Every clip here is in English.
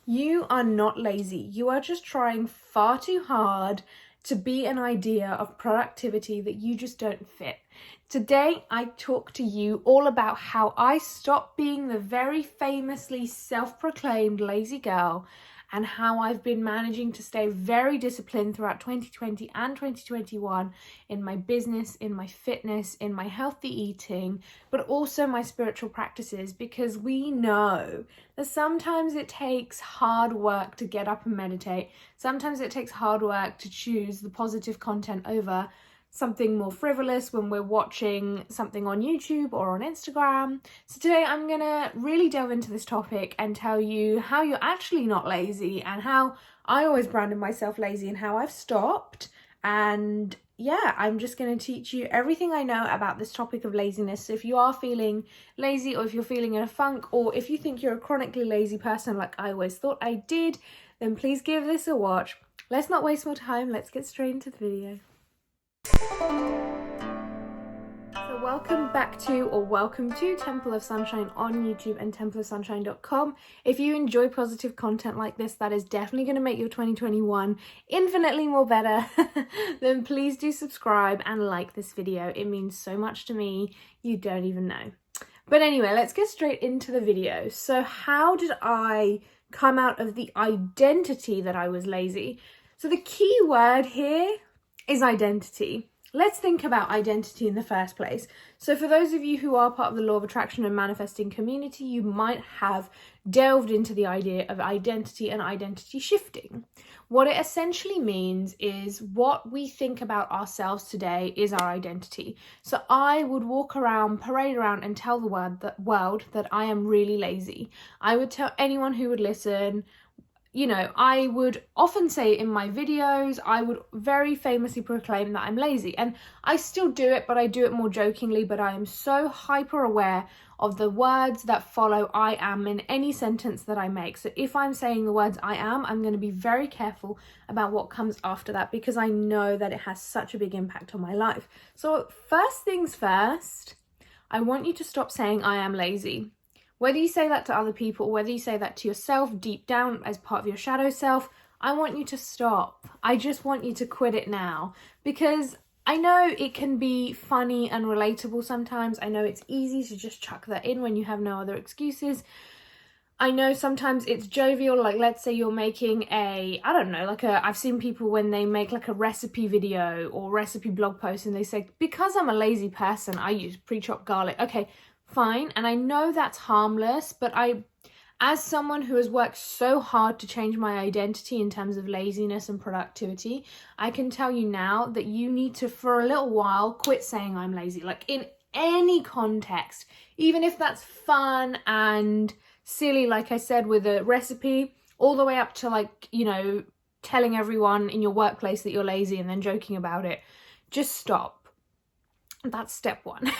You are not lazy. You are just trying far too hard to be an idea of productivity that you just don't fit. Today, I talk to you all about how I stopped being the very famously self-proclaimed lazy girl and how I've been managing to stay very disciplined throughout 2020 and 2021 in my business, in my fitness, in my healthy eating, but also my spiritual practices, because we know that sometimes it takes hard work to get up and meditate. Sometimes it takes hard work to choose the positive content over something more frivolous when we're watching something on YouTube or on Instagram. So today I'm gonna really delve into this topic and tell you how you're actually not lazy and how I always branded myself lazy and how I've stopped. And yeah, I'm just going to teach you everything I know about this topic of laziness. So if you are feeling lazy, or if you're feeling in a funk, or if you think you're a chronically lazy person like I always thought I did, then please give this a watch. Let's not waste more time. Let's get straight into the video. So welcome to Temple of Sunshine on YouTube and templeofsunshine.com. If you enjoy positive content like this, that is definitely going to make your 2021 infinitely more better, then please do subscribe and like this video. It means so much to me, you don't even know. But anyway, let's get straight into the video. So how did I come out of the identity that I was lazy? So the key word here is identity. Let's think about identity in the first place. So for those of you who are part of the Law of Attraction and Manifesting community, you might have delved into the idea of identity and identity shifting. What it essentially means is what we think about ourselves today is our identity. So I would walk around, parade around and tell the world that I am really lazy. I would tell anyone who would listen. You know, I would often say in my videos, I would very famously proclaim that I'm lazy. And I still do it, but I do it more jokingly. But I am so hyper aware of the words that follow I am in any sentence that I make. So if I'm saying the words I am, I'm going to be very careful about what comes after that, because I know that it has such a big impact on my life. So first things first, I want you to stop saying I am lazy. Whether you say that to other people, whether you say that to yourself deep down as part of your shadow self, I want you to stop. I just want you to quit it now, because I know it can be funny and relatable sometimes. I know it's easy to just chuck that in when you have no other excuses. I know sometimes it's jovial, like let's say you're making I've seen people when they make like a recipe video or recipe blog post and they say, because I'm a lazy person, I use pre-chopped garlic. Okay, fine. And I know that's harmless, but as someone who has worked so hard to change my identity in terms of laziness and productivity, I can tell you now that you need to, for a little while, quit saying I'm lazy. Like in any context, even if that's fun and silly, like I said, with a recipe, all the way up to like, you know, telling everyone in your workplace that you're lazy and then joking about it. Just stop. That's step one.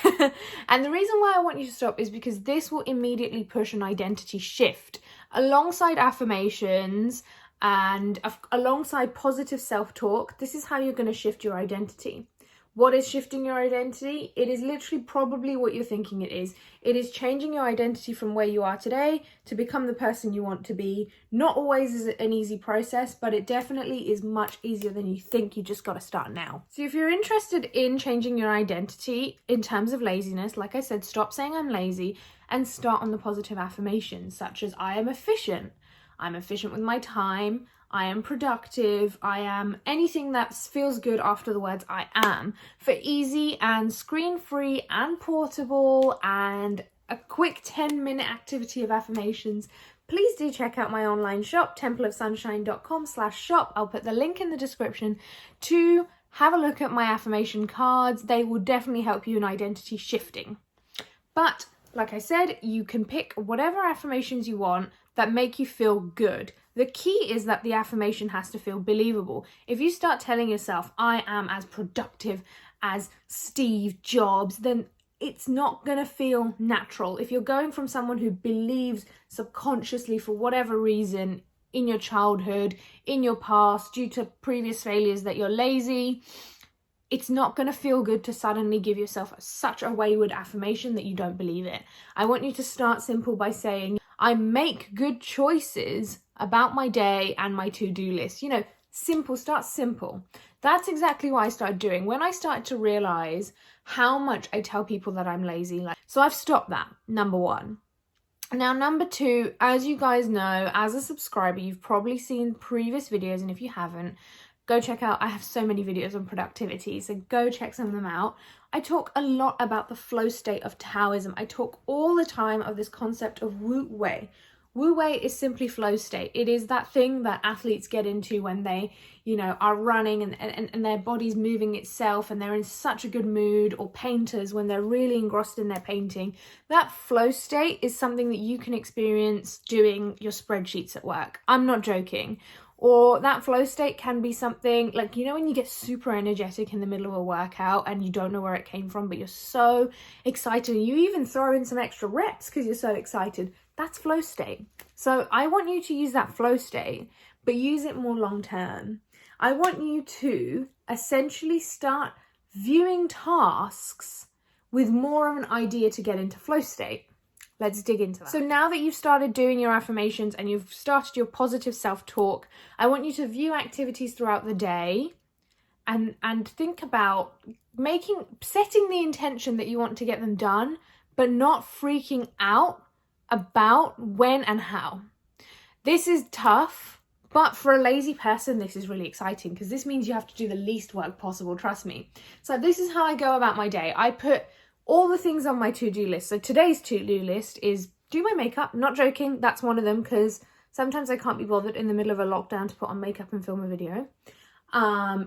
And the reason why I want you to stop is because this will immediately push an identity shift alongside affirmations and alongside positive self-talk. This is how you're going to shift your identity. What is shifting your identity? It is literally probably what you're thinking it is. It is changing your identity from where you are today to become the person you want to be. Not always is it an easy process, but it definitely is much easier than you think. You just got to start now. So if you're interested in changing your identity in terms of laziness, like I said, stop saying I'm lazy and start on the positive affirmations, such as I am efficient. I'm efficient with my time. I am productive. I am anything that feels good after the words I am. For easy and screen-free and portable and a quick 10-minute activity of affirmations, please do check out my online shop, templeofsunshine.com/shop. I'll put the link in the description to have a look at my affirmation cards. They will definitely help you in identity shifting. But like I said, you can pick whatever affirmations you want that make you feel good. The key is that the affirmation has to feel believable. If you start telling yourself, I am as productive as Steve Jobs, then it's not going to feel natural. If you're going from someone who believes subconsciously for whatever reason in your childhood, in your past, due to previous failures that you're lazy, it's not going to feel good to suddenly give yourself such a wayward affirmation that you don't believe it. I want you to start simple by saying, I make good choices about my day and my to-do list. You know, simple, start simple. That's exactly what I started doing when I started to realize how much I tell people that I'm lazy. So I've stopped that, number one. Now, number two, as you guys know, as a subscriber, you've probably seen previous videos, and if you haven't, go check out, I have so many videos on productivity, so go check some of them out. I talk a lot about the flow state of Taoism. I talk all the time of this concept of Wu Wei. Wu Wei is simply flow state. It is that thing that athletes get into when they, you know, are running and their body's moving itself and they're in such a good mood, or painters when they're really engrossed in their painting. That flow state is something that you can experience doing your spreadsheets at work. I'm not joking. Or that flow state can be something like, you know, when you get super energetic in the middle of a workout and you don't know where it came from, but you're so excited and you even throw in some extra reps because you're so excited. That's flow state. So I want you to use that flow state, but use it more long term. I want you to essentially start viewing tasks with more of an idea to get into flow state. Let's dig into that. So now that you've started doing your affirmations and you've started your positive self-talk, I want you to view activities throughout the day and think about setting the intention that you want to get them done, but not freaking out about when and how. This is tough, but for a lazy person, this is really exciting because this means you have to do the least work possible, trust me. So this is how I go about my day. I put all the things on my to-do list. So today's to-do list is do my makeup. Not joking, that's one of them because sometimes I can't be bothered in the middle of a lockdown to put on makeup and film a video.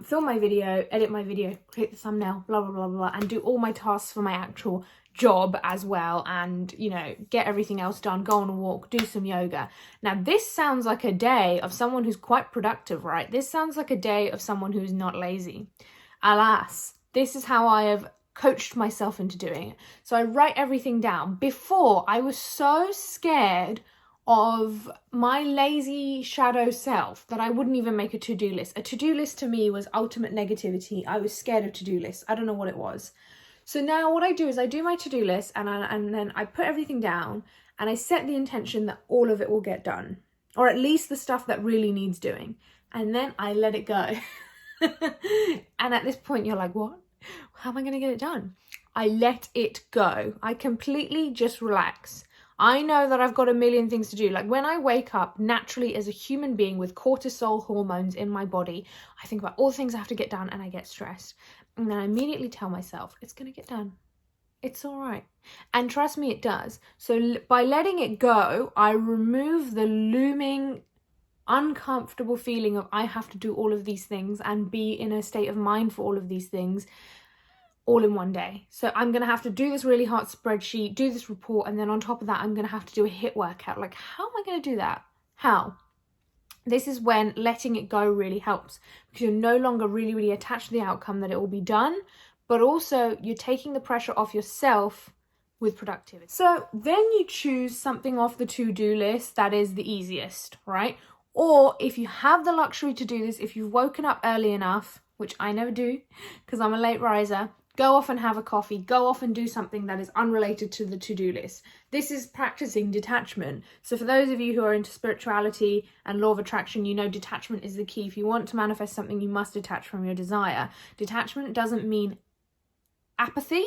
Film my video, edit my video, create the thumbnail, blah, blah, blah, blah, and do all my tasks for my actual job as well, and, you know, get everything else done, go on a walk, do some yoga. Now, this sounds like a day of someone who's quite productive, right? This sounds like a day of someone who's not lazy. Alas, this is how I have coached myself into doing it. So I write everything down. Before, I was so scared of my lazy shadow self that I wouldn't even make a to-do list. A to-do list to me was ultimate negativity. I was scared of to-do lists. I don't know what it was. So now what I do is I do my to-do list and then I put everything down and I set the intention that all of it will get done, or at least the stuff that really needs doing. And then I let it go. And at this point you're like, what? How am I going to get it done? I let it go. I completely just relax. I know that I've got a million things to do. Like when I wake up naturally as a human being with cortisol hormones in my body, I think about all the things I have to get done and I get stressed. And then I immediately tell myself, it's going to get done. It's all right. And trust me, it does. So by letting it go, I remove the looming uncomfortable feeling of I have to do all of these things and be in a state of mind for all of these things all in one day. So I'm going to have to do this really hard spreadsheet, do this report, and then on top of that, I'm going to have to do a HIIT workout. Like, how am I going to do that? How? This is when letting it go really helps because you're no longer really, really attached to the outcome that it will be done, but also you're taking the pressure off yourself with productivity. So then you choose something off the to-do list that is the easiest, right? Or if you have the luxury to do this, if you've woken up early enough, which I never do because I'm a late riser, go off and have a coffee, go off and do something that is unrelated to the to-do list. This is practicing detachment. So for those of you who are into spirituality and law of attraction, you know detachment is the key. If you want to manifest something, you must detach from your desire. Detachment doesn't mean apathy.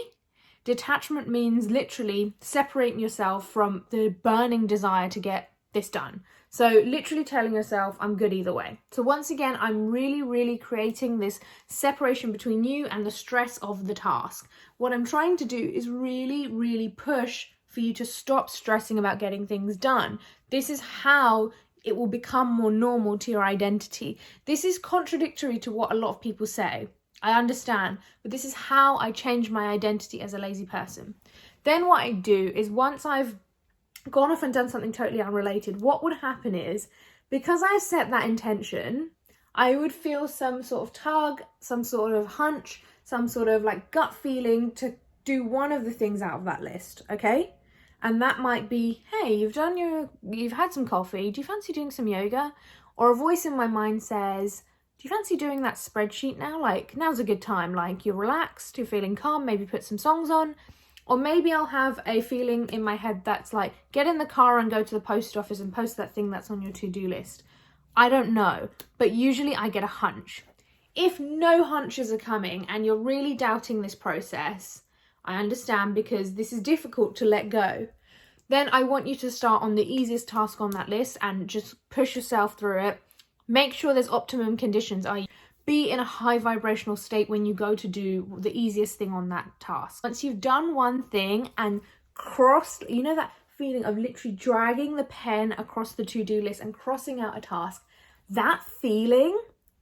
Detachment means literally separating yourself from the burning desire to get this done. So literally telling yourself, I'm good either way. So once again, I'm really, really creating this separation between you and the stress of the task. What I'm trying to do is really, really push for you to stop stressing about getting things done. This is how it will become more normal to your identity. This is contradictory to what a lot of people say. I understand, but this is how I change my identity as a lazy person. Then what I do is once I've gone off and done something totally unrelated, what would happen is, because I set that intention, I would feel some sort of tug, some sort of hunch, some sort of like gut feeling to do one of the things out of that list, okay? And that might be, hey, you've had some coffee, do you fancy doing some yoga? Or a voice in my mind says, do you fancy doing that spreadsheet now? Like, now's a good time, like you're relaxed, you're feeling calm, maybe put some songs on. Or maybe I'll have a feeling in my head that's like, get in the car and go to the post office and post that thing that's on your to-do list. I don't know, but usually I get a hunch. If no hunches are coming and you're really doubting this process, I understand, because this is difficult to let go. Then I want you to start on the easiest task on that list and just push yourself through it. Make sure there's optimum conditions. Be in a high vibrational state when you go to do the easiest thing on that task. Once you've done one thing and crossed, you know that feeling of literally dragging the pen across the to-do list and crossing out a task, that feeling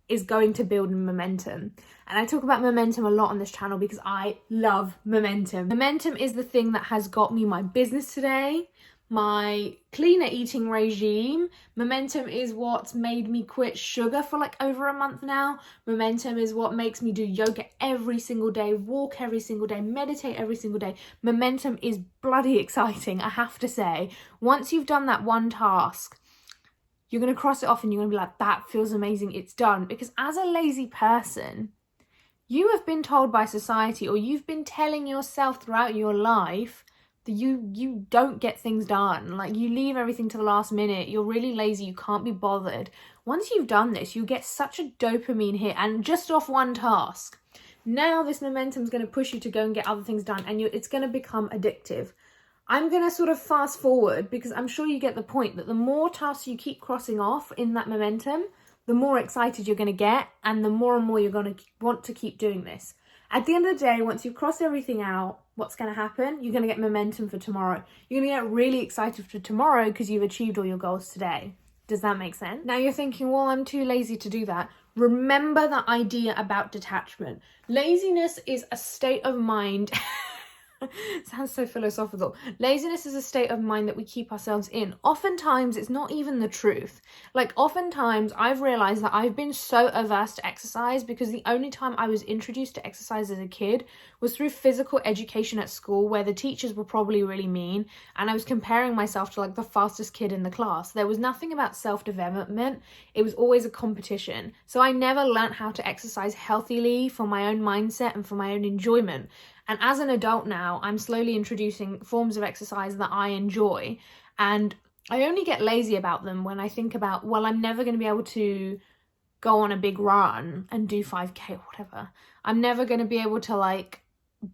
is going to build momentum. And I talk about momentum a lot on this channel because I love momentum. Momentum is the thing that has got me my business today, my cleaner eating regime. Momentum is what's made me quit sugar for like over a month now. Momentum is what makes me do yoga every single day, walk every single day, meditate every single day. Momentum is bloody exciting, I have to say. Once you've done that one task, you're going to cross it off and you're going to be like, that feels amazing, it's done. Because as a lazy person, you have been told by society, or you've been telling yourself throughout your life, that you don't get things done. Like, you leave everything to the last minute, you're really lazy, you can't be bothered. Once you've done this, you get such a dopamine hit, and just off one task. Now this momentum is going to push you to go and get other things done, and it's going to become addictive. I'm going to sort of fast forward because I'm sure you get the point that the more tasks you keep crossing off in that momentum, the more excited you're going to get, and the more and more you're going to want to keep doing this. At the end of the day, once you cross everything out, what's going to happen? You're going to get momentum for tomorrow. You're going to get really excited for tomorrow because you've achieved all your goals today. Does that make sense? Now you're thinking, well, I'm too lazy to do that. Remember the idea about detachment. Laziness is a state of mind. Sounds so philosophical. Laziness is a state of mind that we keep ourselves in. Oftentimes, it's not even the truth. Like, oftentimes, I've realized that I've been so averse to exercise because the only time I was introduced to exercise as a kid was through physical education at school, where the teachers were probably really mean, and I was comparing myself to like the fastest kid in the class. There was nothing about self-development. It was always a competition. So I never learnt how to exercise healthily for my own mindset and for my own enjoyment. And as an adult now, I'm slowly introducing forms of exercise that I enjoy. And I only get lazy about them when I think about, well, I'm never going to be able to go on a big run and do 5K or whatever. I'm never going to be able to like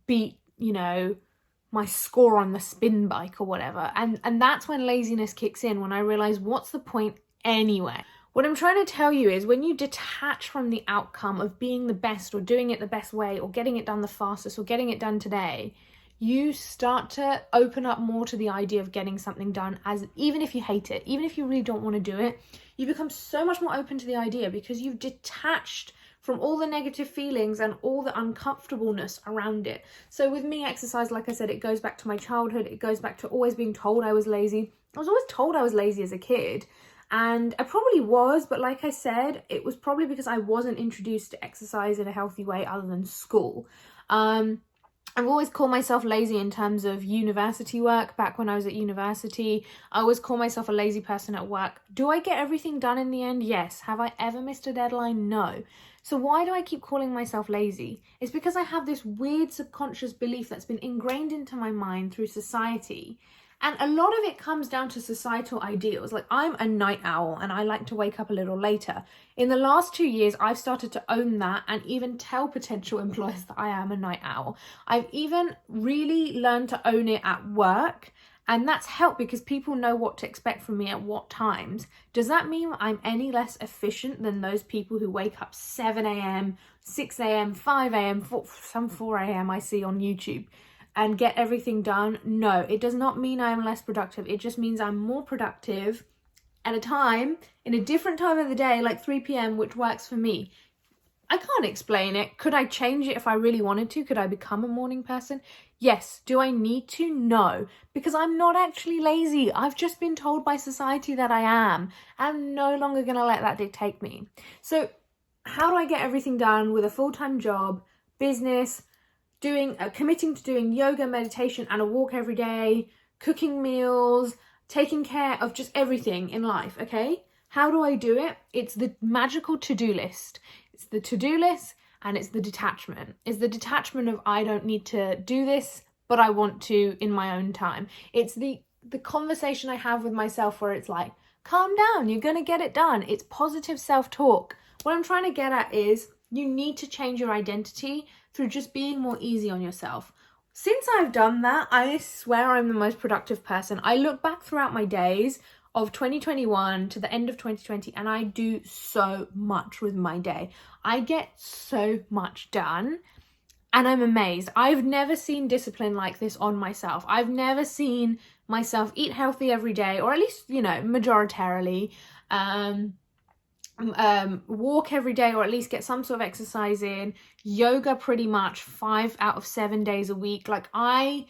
beat, my score on the spin bike or whatever. And that's when laziness kicks in, when I realize, what's the point anyway? What I'm trying to tell you is, when you detach from the outcome of being the best or doing it the best way or getting it done the fastest or getting it done today, you start to open up more to the idea of getting something done, as even if you hate it, even if you really don't want to do it, you become so much more open to the idea because you've detached from all the negative feelings and all the uncomfortableness around it. So with me, exercise, like I said, it goes back to my childhood. It goes back to always being told I was lazy. I was always told I was lazy as a kid. And I probably was, but like I said, it was probably because I wasn't introduced to exercise in a healthy way other than school. I've always called myself lazy in terms of university work. Back when I was at university, I always call myself a lazy person at work. Do I get everything done in the end? Yes. Have I ever missed a deadline? No. So why do I keep calling myself lazy? It's because I have this weird subconscious belief that's been ingrained into my mind through society. And a lot of it comes down to societal ideals. Like, I'm a night owl and I like to wake up a little later. In the last 2 years, I've started to own that and even tell potential employers that I am a night owl. I've even really learned to own it at work. And that's helped because people know what to expect from me at what times. Does that mean I'm any less efficient than those people who wake up 7 a.m., 6 a.m., 5 a.m., some 4 a.m. I see on YouTube, and get everything done? No, it does not mean I am less productive. It just means I'm more productive at a time, in a different time of the day, like 3 p.m., which works for me. I can't explain it. Could I change it if I really wanted to? Could I become a morning person? Yes. Do I need to? No, because I'm not actually lazy. I've just been told by society that I am. I'm no longer going to let that dictate me. So how do I get everything done with a full-time job, business, committing to doing yoga, meditation, and a walk every day, cooking meals, taking care of just everything in life, okay? How do I do it? It's the magical to-do list. It's the to-do list and it's the detachment. It's the detachment of, I don't need to do this, but I want to in my own time. It's the conversation I have with myself where it's like, calm down, you're going to get it done. It's positive self-talk. What I'm trying to get at is you need to change your identity through just being more easy on yourself. Since I've done that, I swear I'm the most productive person. I look back throughout my days of 2021 to the end of 2020 and I do so much with my day. I get so much done and I'm amazed. I've never seen discipline like this on myself. I've never seen myself eat healthy every day, or at least, majoritarily, walk every day, or at least get some sort of exercise in, yoga pretty much 5 out of 7 days a week. Like, I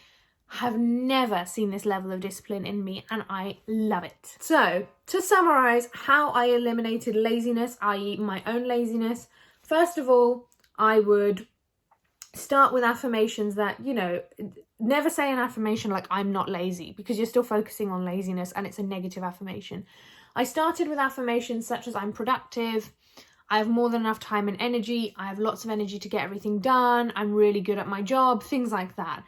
have never seen this level of discipline in me and I love it. So to summarize how I eliminated laziness, i.e. my own laziness, first of all, I would start with affirmations that, never say an affirmation like I'm not lazy, because you're still focusing on laziness and it's a negative affirmation. I started with affirmations such as I'm productive, I have more than enough time and energy, I have lots of energy to get everything done, I'm really good at my job, things like that.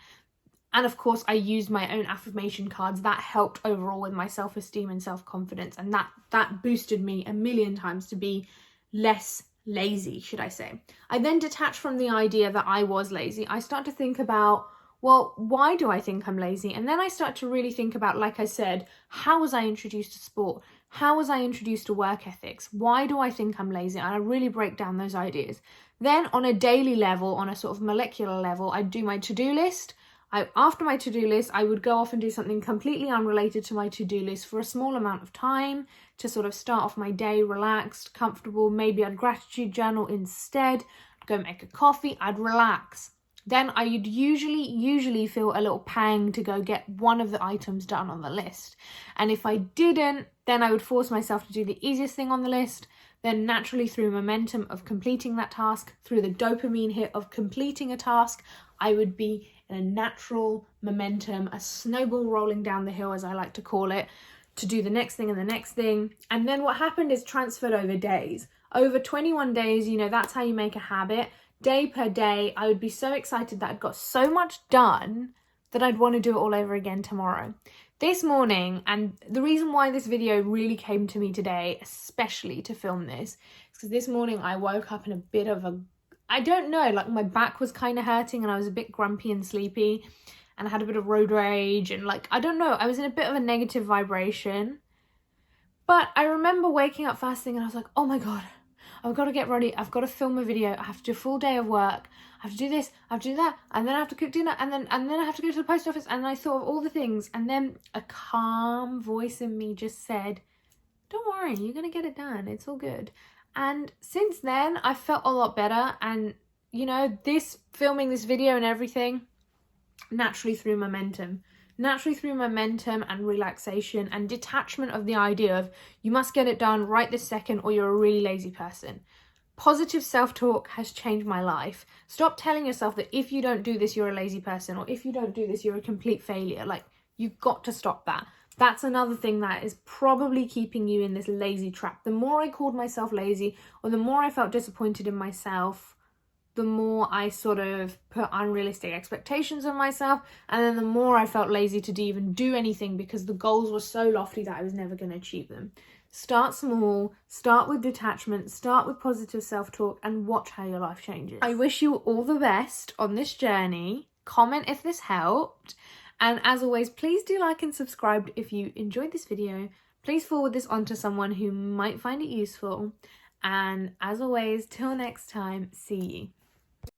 And of course, I used my own affirmation cards. That helped overall with my self-esteem and self-confidence. And that boosted me a million times to be less lazy, should I say. I then detached from the idea that I was lazy. I start to think about, well, why do I think I'm lazy? And then I start to really think about, like I said, how was I introduced to sport? How was I introduced to work ethics? Why do I think I'm lazy? And I really break down those ideas. Then on a daily level, on a sort of molecular level, I do my to-do list. After my to-do list, I would go off and do something completely unrelated to my to-do list for a small amount of time to sort of start off my day relaxed, comfortable. Maybe I'd gratitude journal instead. I'd go make a coffee. I'd relax. Then I would usually feel a little pang to go get one of the items done on the list. And if I didn't, then I would force myself to do the easiest thing on the list. Then naturally, through momentum of completing that task, through the dopamine hit of completing a task, I would be in a natural momentum, a snowball rolling down the hill, as I like to call it, to do the next thing and the next thing. And then what happened is transferred over days. Over 21 days, that's how you make a habit. Day per day, I would be so excited that I'd got so much done that I'd want to do it all over again tomorrow. This morning, and the reason why this video really came to me today, especially to film this, is because this morning I woke up in a bit of a, I don't know, like my back was kind of hurting and I was a bit grumpy and sleepy and I had a bit of road rage and I don't know, I was in a bit of a negative vibration. But I remember waking up first thing and I was like, oh my God, I've got to get ready. I've got to film a video. I have to do a full day of work. I have to do this. I have to do that. And then I have to cook dinner. And then I have to go to the post office. And I thought of all the things. And then a calm voice in me just said, don't worry, you're going to get it done. It's all good. And since then, I felt a lot better. And, filming this video and everything, naturally through momentum and relaxation and detachment of the idea of you must get it done right this second or you're a really lazy person. Positive self-talk has changed my life. Stop telling yourself that if you don't do this, you're a lazy person, or if you don't do this, you're a complete failure. You've got to stop that. That's another thing that is probably keeping you in this lazy trap. The more I called myself lazy, or the more I felt disappointed in myself, the more I sort of put unrealistic expectations on myself, and then the more I felt lazy to even do anything because the goals were so lofty that I was never going to achieve them. Start small, start with detachment, start with positive self-talk, and watch how your life changes. I wish you all the best on this journey. Comment if this helped, and as always, please do like and subscribe if you enjoyed this video. Please forward this on to someone who might find it useful, and as always, till next time, see you.